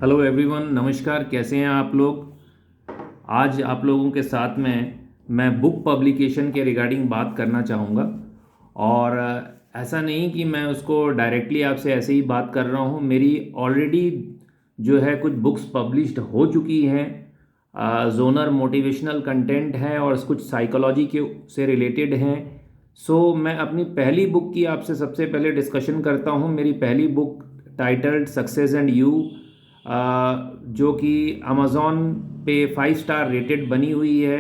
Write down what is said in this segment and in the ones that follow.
Hello everyone, नमस्कार। कैसे हैं आप लोग। आज आप लोगों के साथ में मैं बुक पब्लिकेशन के रिगार्डिंग बात करना चाहूँगा। और ऐसा नहीं कि मैं उसको डायरेक्टली आपसे ऐसे ही बात कर रहा हूँ। मेरी ऑलरेडी जो है कुछ बुक्स पब्लिश्ड हो चुकी हैं। जोनर मोटिवेशनल कंटेंट है और कुछ साइकोलॉजी के से रिलेटेड हैं। मैं अपनी पहली बुक की आपसे सबसे पहले डिस्कशन करता हूँ। मेरी पहली book titled success and you, जो कि अमेज़ॉन पे 5 स्टार रेटेड बनी हुई है।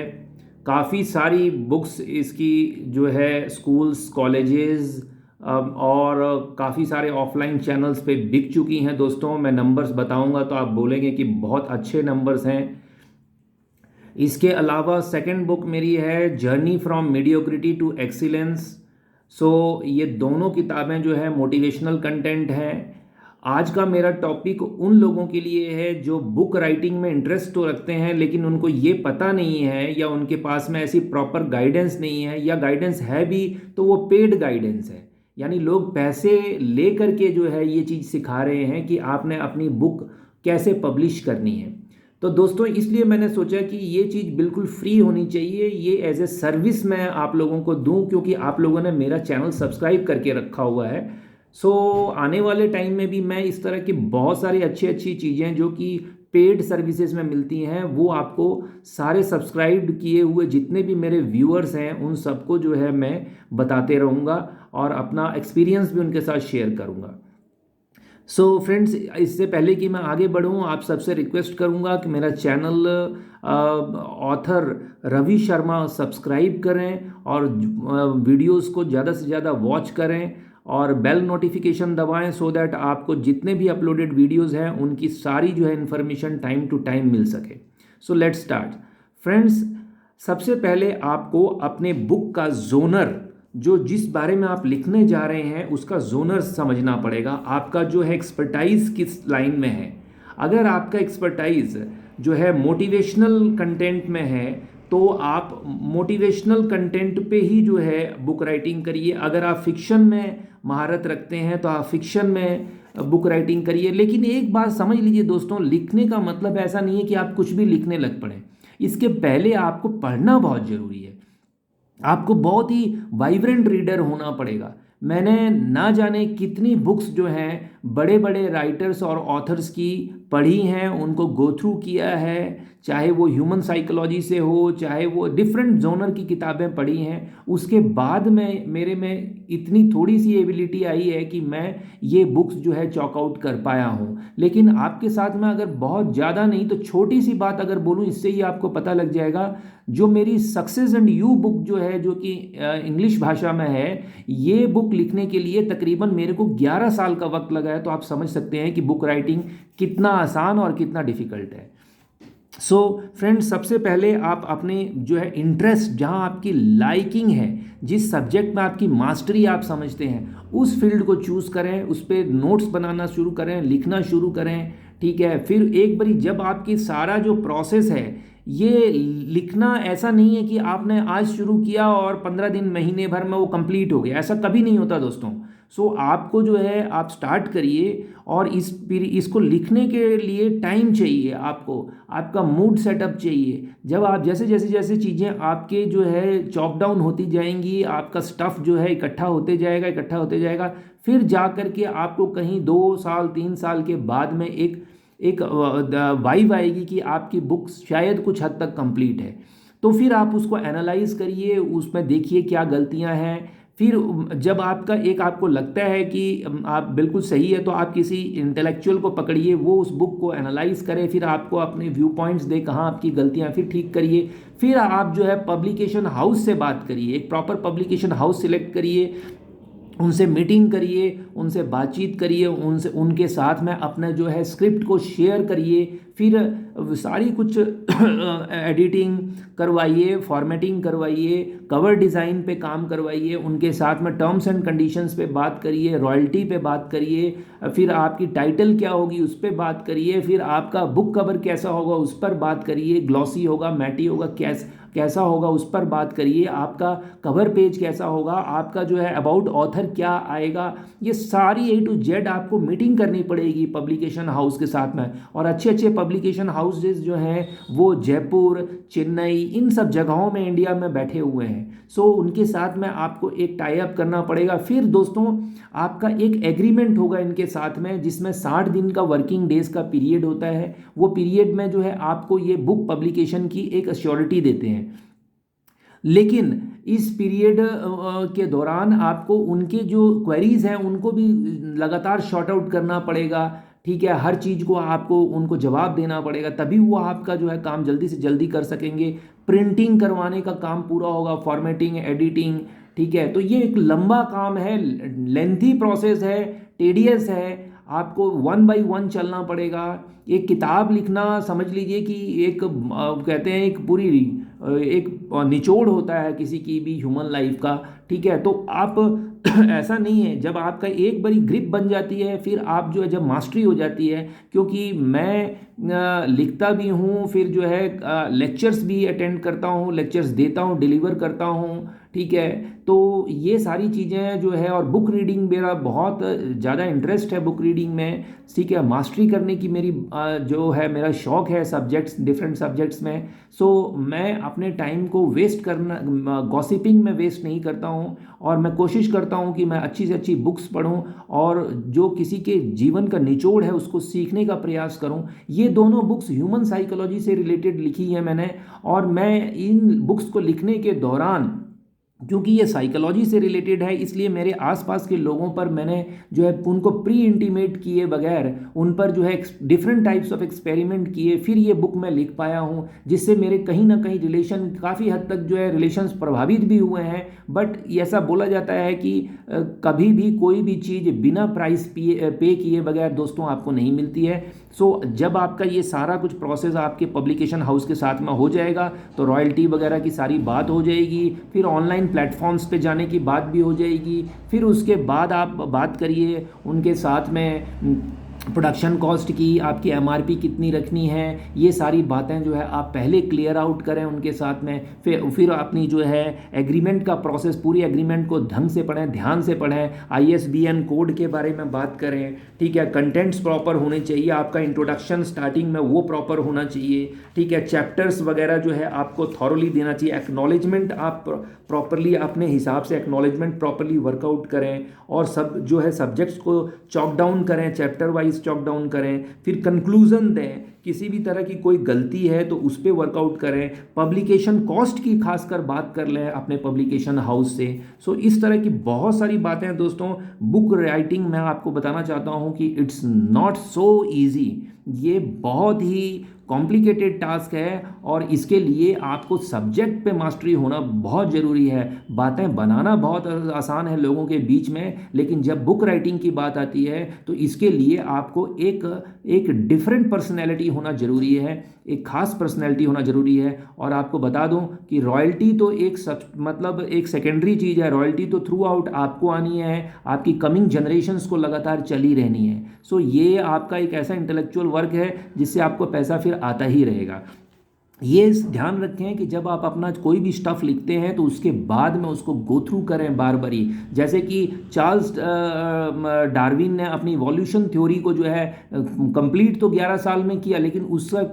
काफ़ी सारी बुक्स इसकी जो है स्कूल्स, कॉलेजेस और काफ़ी सारे ऑफलाइन चैनल्स पे बिक चुकी हैं। दोस्तों, मैं नंबर्स बताऊंगा तो आप बोलेंगे कि बहुत अच्छे नंबर्स हैं। इसके अलावा सेकंड बुक मेरी है journey from mediocrity to excellence. ये दोनों किताबें जो है मोटिवेशनल कंटेंट हैं। आज का मेरा टॉपिक उन लोगों के लिए है जो बुक राइटिंग में इंटरेस्ट तो रखते हैं, लेकिन उनको ये पता नहीं है या उनके पास में ऐसी प्रॉपर गाइडेंस नहीं है, या गाइडेंस है भी तो वो पेड गाइडेंस है। यानी लोग पैसे ले करके जो है ये चीज़ सिखा रहे हैं कि आपने अपनी बुक कैसे पब्लिश करनी है। तो दोस्तों, इसलिए मैंने सोचा कि ये चीज़ बिल्कुल फ्री होनी चाहिए, ये एज ए सर्विस मैं आप लोगों को दूं, क्योंकि आप लोगों ने मेरा चैनल सब्सक्राइब करके रखा हुआ है। आने वाले टाइम में भी मैं इस तरह की बहुत सारी अच्छी अच्छी चीज़ें जो कि पेड सर्विसेज में मिलती हैं वो आपको सारे सब्सक्राइब किए हुए जितने भी मेरे व्यूअर्स हैं उन सबको जो है मैं बताते रहूँगा और अपना एक्सपीरियंस भी उनके साथ शेयर करूँगा। फ्रेंड्स, इससे पहले कि मैं आगे बढ़ूं, आप सबसे रिक्वेस्ट करूंगा कि मेरा channel author Ravi Sharma subscribe करें और वीडियोस को ज़्यादा से ज़्यादा वॉच करें और बेल नोटिफिकेशन दबाएं, सो दैट आपको जितने भी अपलोडेड वीडियोस हैं उनकी सारी जो है इन्फॉर्मेशन टाइम टू टाइम मिल सके। Let's start friends. सबसे पहले आपको अपने बुक का जोनर, जो जिस बारे में आप लिखने जा रहे हैं उसका जोनर समझना पड़ेगा। आपका जो है एक्सपर्टाइज किस लाइन में है। अगर आपका एक्सपर्टाइज जो है मोटिवेशनल कंटेंट में है तो आप मोटिवेशनल कंटेंट पे ही जो है बुक राइटिंग करिए। अगर आप फिक्शन में महारत रखते हैं तो आप फिक्शन में बुक राइटिंग करिए। लेकिन एक बात समझ लीजिए दोस्तों, लिखने का मतलब ऐसा नहीं है कि आप कुछ भी लिखने लग पड़े। इसके पहले आपको पढ़ना बहुत ज़रूरी है। आपको बहुत ही वाइब्रेंट रीडर होना पड़ेगा। मैंने ना जाने कितनी बुक्स जो हैं बड़े बड़े राइटर्स और ऑथर्स की पढ़ी हैं, उनको गो थ्रू किया है, चाहे वो ह्यूमन साइकोलॉजी से हो, चाहे वो डिफरेंट जोनर की किताबें पढ़ी हैं। उसके बाद में मेरे में इतनी थोड़ी सी एबिलिटी आई है कि मैं ये बुक्स जो है चॉकआउट कर पाया हूँ। लेकिन आपके साथ में अगर बहुत ज़्यादा नहीं तो छोटी सी बात अगर बोलूँ, इससे ही आपको पता लग जाएगा। जो मेरी सक्सेस एंड यू बुक जो है, जो कि इंग्लिश भाषा में है, ये बुक लिखने के लिए तकरीबन मेरे को 11 साल का वक्त लगा है। तो आप समझ सकते हैं कि बुक राइटिंग कितना आसान और कितना डिफिकल्ट है। फ्रेंड्स, सबसे पहले आप अपने जो है इंटरेस्ट, जहां आपकी लाइकिंग है, जिस सब्जेक्ट में आपकी मास्टरी आप समझते हैं, उस फील्ड को चूज़ करें, उस पर नोट्स बनाना शुरू करें, लिखना शुरू करें। ठीक है, फिर एक बारी जब आपकी सारा जो प्रोसेस है, ये लिखना ऐसा नहीं है कि आपने आज शुरू किया और 15 दिन महीने भर में वो कंप्लीट हो गया, ऐसा कभी नहीं होता दोस्तों। आपको जो है आप स्टार्ट करिए और इसको लिखने के लिए टाइम चाहिए आपको, आपका मूड सेटअप चाहिए। जब आप जैसे जैसे जैसे चीज़ें आपके जो है चॉप डाउन होती जाएंगी, आपका स्टफ़ जो है इकट्ठा होते जाएगा, फिर जा कर के आपको कहीं 2 साल 3 साल के बाद में एक एक वाइब आएगी कि आपकी बुक शायद कुछ हद तक कंप्लीट है। तो फिर आप उसको एनालाइज करिए, उसमें देखिए क्या गलतियां हैं। फिर जब आपको लगता है कि आप बिल्कुल सही है, तो आप किसी इंटेलेक्चुअल को पकड़िए, वो उस बुक को एनालाइज करे, फिर आपको अपने व्यू पॉइंट्स दे कहाँ आपकी गलतियां, फिर ठीक करिए। फिर आप जो है पब्लिकेशन हाउस से बात करिए, एक प्रॉपर पब्लिकेशन हाउस सिलेक्ट करिए, उनसे मीटिंग करिए, उनसे बातचीत करिए, उनके साथ में अपना जो है स्क्रिप्ट को शेयर करिए। फिर सारी कुछ एडिटिंग करवाइए, फॉर्मेटिंग करवाइए, कवर डिज़ाइन पे काम करवाइए, उनके साथ में टर्म्स एंड कंडीशंस पे बात करिए, रॉयल्टी पे बात करिए, फिर आपकी टाइटल क्या होगी उस पर बात करिए, फिर आपका बुक कवर कैसा होगा उस पर बात करिए, ग्लॉसी होगा, मैटी होगा, कैसे कैसा होगा उस पर बात करिए, आपका कवर पेज कैसा होगा, आपका जो है अबाउट ऑथर क्या आएगा, ये सारी A to Z आपको मीटिंग करनी पड़ेगी पब्लिकेशन हाउस के साथ में। और अच्छे अच्छे पब्लिकेशन हाउसेज जो हैं वो जयपुर, चेन्नई, इन सब जगहों में इंडिया में बैठे हुए हैं। सो उनके साथ में आपको एक टाई अप करना पड़ेगा। फिर दोस्तों आपका एक एग्रीमेंट होगा इनके साथ में, जिसमें 60 दिन का वर्किंग डेज का पीरियड होता है। वो पीरियड में जो है आपको ये बुक पब्लिकेशन की एक अश्योरिटी देते हैं। लेकिन इस पीरियड के दौरान आपको उनके जो क्वेरीज हैं उनको भी लगातार शॉर्ट आउट करना पड़ेगा, ठीक है। हर चीज़ को आपको उनको जवाब देना पड़ेगा, तभी वो आपका जो है काम जल्दी से जल्दी कर सकेंगे। प्रिंटिंग करवाने का काम पूरा होगा, फॉर्मेटिंग, एडिटिंग, ठीक है। तो ये एक लंबा काम है, लेंथी प्रोसेस है, टेडियस है, आपको 1 by 1 चलना पड़ेगा। एक किताब लिखना समझ लीजिए कि एक कहते हैं एक पूरी एक निचोड़ होता है किसी की भी ह्यूमन लाइफ का, ठीक है। तो आप ऐसा नहीं है, जब आपका एक बारी ग्रिप बन जाती है फिर आप जो है जब मास्टरी हो जाती है, क्योंकि मैं लिखता भी हूँ, फिर जो है लेक्चर्स भी अटेंड करता हूँ, लेक्चर्स देता हूँ, डिलीवर करता हूँ, ठीक है। तो ये सारी चीज़ें जो है, और बुक रीडिंग मेरा बहुत ज़्यादा इंटरेस्ट है बुक रीडिंग में, ठीक है। मास्टरी करने की मेरी जो है मेरा शौक़ है सब्जेक्ट्स, डिफरेंट सब्जेक्ट्स में। सो मैं अपने टाइम को वेस्ट करना, गॉसिपिंग में वेस्ट नहीं करता हूँ, और मैं कोशिश करता हूँ कि मैं अच्छी से अच्छी बुक्स पढूं और जो किसी के जीवन का निचोड़ है उसको सीखने का प्रयास करूँ। ये दोनों बुक्स ह्यूमन साइकोलॉजी से रिलेटेड लिखी है मैंने, और मैं इन बुक्स को लिखने के दौरान, क्योंकि ये साइकोलॉजी से रिलेटेड है, इसलिए मेरे आसपास के लोगों पर मैंने जो है उनको प्री इंटीमेट किए बगैर उन पर जो है डिफरेंट टाइप्स ऑफ एक्सपेरिमेंट किए, फिर ये बुक मैं लिख पाया हूँ, जिससे मेरे कहीं ना कहीं रिलेशन काफ़ी हद तक जो है रिलेशंस प्रभावित भी हुए हैं। बट ऐसा बोला जाता है कि कभी भी कोई भी चीज़ बिना प्राइस पे किए बगैर दोस्तों आपको नहीं मिलती है। सो जब आपका ये सारा कुछ प्रोसेस आपके पब्लिकेशन हाउस के साथ में हो जाएगा तो रॉयल्टी वगैरह की सारी बात हो जाएगी, फिर ऑनलाइन प्लेटफॉर्म्स पे जाने की बात भी हो जाएगी, फिर उसके बाद आप बात करिए उनके साथ में प्रोडक्शन कॉस्ट की, आपकी एमआरपी कितनी रखनी है, ये सारी बातें जो है आप पहले क्लियर आउट करें उनके साथ में। फिर अपनी जो है एग्रीमेंट का प्रोसेस, पूरी एग्रीमेंट को ढंग से पढ़ें, ध्यान से पढ़ें, ISBN कोड के बारे में बात करें, ठीक है। कंटेंट्स प्रॉपर होने चाहिए, आपका इंट्रोडक्शन स्टार्टिंग में वो प्रॉपर होना चाहिए, ठीक है। चैप्टर्स वगैरह जो है आपको थॉरली देना चाहिए। एक्नॉलेजमेंट आप प्रॉपरली अपने हिसाब से एक्नॉलेजमेंट प्रॉपरली वर्कआउट करें, और सब जो है सब्जेक्ट्स को चॉक डाउन करें, चैप्टर वाइज चॉक डाउन करें, फिर कंक्लूजन दें। किसी भी तरह की कोई गलती है तो उस पर वर्कआउट करें। पब्लिकेशन कॉस्ट की खासकर बात कर लें अपने पब्लिकेशन हाउस से। सो इस तरह की बहुत सारी बातें हैं दोस्तों। बुक राइटिंग मैं आपको बताना चाहता हूँ कि इट्स नॉट सो ईजी, ये बहुत ही कॉम्प्लिकेटेड टास्क है, और इसके लिए आपको सब्जेक्ट पे मास्टरी होना बहुत ज़रूरी है। बातें बनाना बहुत आसान है लोगों के बीच में, लेकिन जब बुक राइटिंग की बात आती है तो इसके लिए आपको एक डिफरेंट पर्सनैलिटी होना ज़रूरी है, एक खास पर्सनैलिटी होना ज़रूरी है। और आपको बता दूं कि रॉयल्टी तो मतलब एक सेकेंडरी चीज़ है, रॉयल्टी तो थ्रू आउट आपको आनी है, आपकी कमिंग जनरेशंस को लगातार चली रहनी है। सो ये आपका एक ऐसा इंटेलेक्चुअल वर्क है जिससे आपको पैसा फिर आता ही रहेगा। ये ध्यान रखें कि जब आप अपना कोई भी स्टफ़ लिखते हैं तो उसके बाद में उसको गो थ्रू करें बार बारी। जैसे कि चार्ल्स डार्विन ने अपनी इवोल्यूशन थ्योरी को जो है कंप्लीट तो 11 साल में किया, लेकिन उससे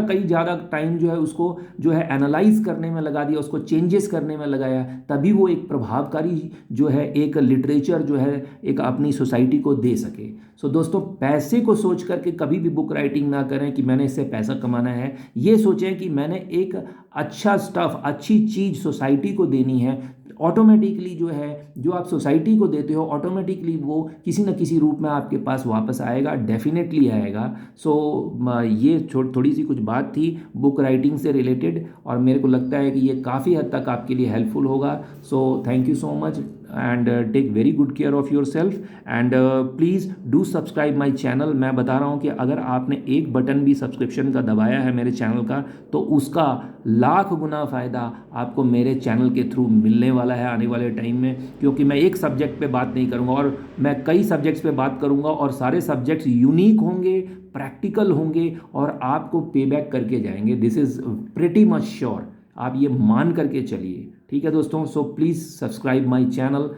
कई ज़्यादा टाइम जो है उसको जो है एनालाइज करने में लगा दिया, उसको चेंजेस करने में लगाया, तभी वो एक प्रभावकारी जो है एक लिटरेचर जो है एक अपनी सोसाइटी को दे सके। सो दोस्तों, पैसे को सोच करके कभी भी बुक राइटिंग ना करें कि मैंने इससे पैसा कमाना है। ये सोचें कि मैंने एक अच्छा स्टफ़, अच्छी चीज़ सोसाइटी को देनी है। ऑटोमेटिकली जो है जो आप सोसाइटी को देते हो ऑटोमेटिकली वो किसी न किसी रूप में आपके पास वापस आएगा, डेफिनेटली आएगा। सो ये थोड़ी सी कुछ बात थी बुक राइटिंग से रिलेटेड, और मेरे को लगता है कि ये काफ़ी हद तक आपके लिए हेल्पफुल होगा। So thank you so much and take very good care of your self and please do subscribe my channel. मैं बता रहा हूँ कि अगर आपने एक बटन भी सब्सक्रिप्शन का दबाया है मेरे चैनल का, तो उसका लाख गुना फ़ायदा आपको मेरे चैनल के थ्रू मिलने वाला है आने वाले टाइम में, क्योंकि मैं एक सब्जेक्ट पे बात नहीं करूँगा और मैं कई सब्जेक्ट्स पे बात करूँगा, और सारे सब्जेक्ट्स यूनिक होंगे, प्रैक्टिकल होंगे और आपको पे बैक करके जाएंगे। This is pretty much sure. आप ये मान करके चलिए, ठीक है दोस्तों। So please subscribe my channel.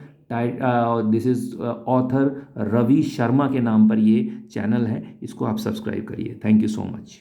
This is author Ravi Sharma के नाम पर ये चैनल है, इसको आप सब्सक्राइब करिए। Thank you so much.